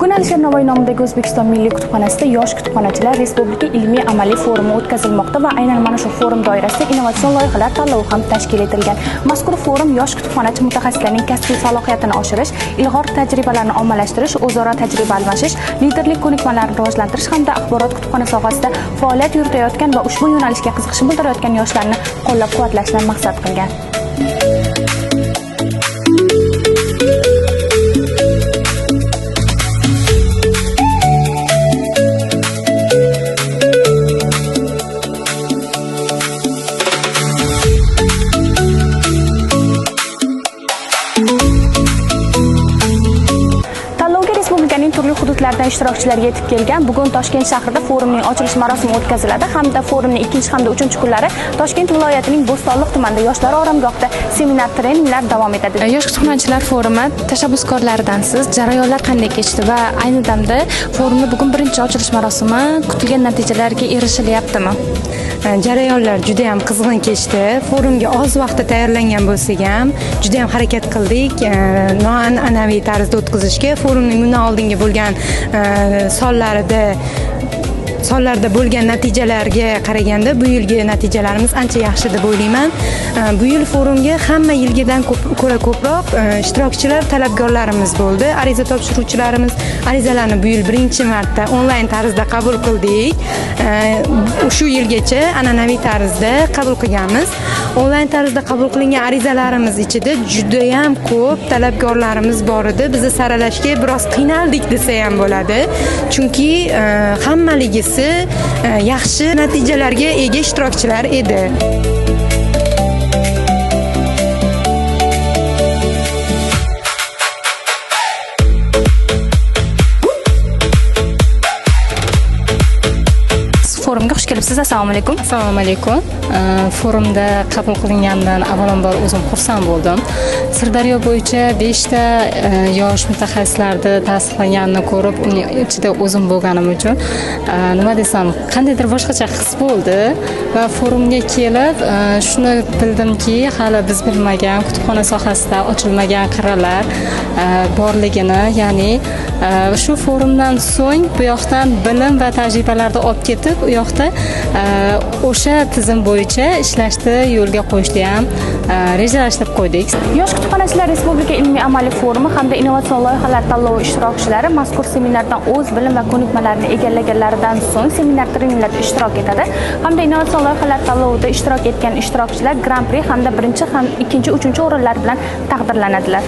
Bugun Alisher Navoiy nomidagi O'zbekiston Milliy kutubxonasida yosh kutubxonachilar Respublika ilmiy amaliy forumi o'tkazilmoqda va aynan mana shu forum doirasida innovatsion loyihalar tanlovi ham tashkil etilgan. Mazkur forum yosh kutubxonachi mutaxassislarning kasbiy salohiyatini oshirish, ilg'or tajribalarni ommalashtirish, o'zaro tajriba almashish, liderlik ko'nikmalarini rivojlantirish hamda axborot kutubxona sohasida faoliyat yuritayotgan va ushbu yo'nalishga qiziqish bildirayotgan yoshlarni qo'llab-quvvatlashni maqsad qilgan. Respublikaning turli hududlaridan ishtirokchilar yetib kelgan. Bugun Toshkent shahrida forumning ochilish marosimi o'tkaziladi hamda forumning 2 hamda 3 kunlari Toshkent viloyatining Bo'stonliq tumanida yoshlar oromgohida seminar treninglar davom etadi. Yosh kutubxonachilar forumi tashabbuskorlaridansiz jarayonlar qanday kechdi va ayni damda forumning bugun birinchi ochilish marosimi kutilgan natijalarga erishilyaptimi? Jarayonlar juda ham qizg'in kechdi. Forumga oz vaqtda tayyorlangan bo'lsak ham, juda ham harakat qildik. Noan'anaviy tarzda o'tkazishga, forumning bundan oldingi bo'lgan sonlarda bo'lgan natijalarga qaraganda bu yilgi natijalarimiz ancha yaxshi deb o'ylayman. Bu yil forumga hamma yilgidan ko'ra ko'proq ishtirokchilar, talabgorlarimiz bo'ldi. Ariza topshiruvchilarimiz arizalarni bu yil birinchi marta onlayn tarzda qabul qildik. Shu yilgacha an'anaviy tarzda qabul qilganmiz. Onlayn tarzda qabul qilingan arizalarimiz ichida juda ham ko'p talabgorlarimiz bor edi. Bizni saralashga biroz qiynaldik desa ham bo'ladi. Chunki hammaligisi yaxshi natijalarga ega ishtirokchilar edi. Forumga xush kelibsiz. Assalomu alaykum. Assalomu alaykum. Forumda qabul qilinganidan avvalambor o'zim xursand bo'ldim. Sirdaryo bo'yicha 5 ta yosh mutaxassislarni tasdiqlanganini ko'rib, uning ichida o'zim bo'lganim uchun nima desam, qandaydir boshqacha his bo'ldi va forumga kelib shuni bildimki, hali biz bilmagan kutubxona sohasida ochilmagan qirralar borligini, ya'ni shu forumdan so'ng bu yoqdan bilim va tajribalarni olib ketib, u yoqda o'sha tizim bo'yicha ishlashni yo'lga qo'yishni ham rejalashtirib qo'ydik. Yosh kutubxonachilar Respublika ilmiy amaliy forumi hamda innovatsion loyihalar tanlovi ishtirokchilari mazkur seminardan o'z bilim va ko'nikmalarini egallaganlaridan so'ng seminar treninglarda ishtirok etadi hamda innovatsion loyihalar tanlovida ishtirok etgan ishtirokchilar Grand Prix hamda birinchi, ham ikkinchi, uchinchi o'rinlar bilan taqdirlanadilar.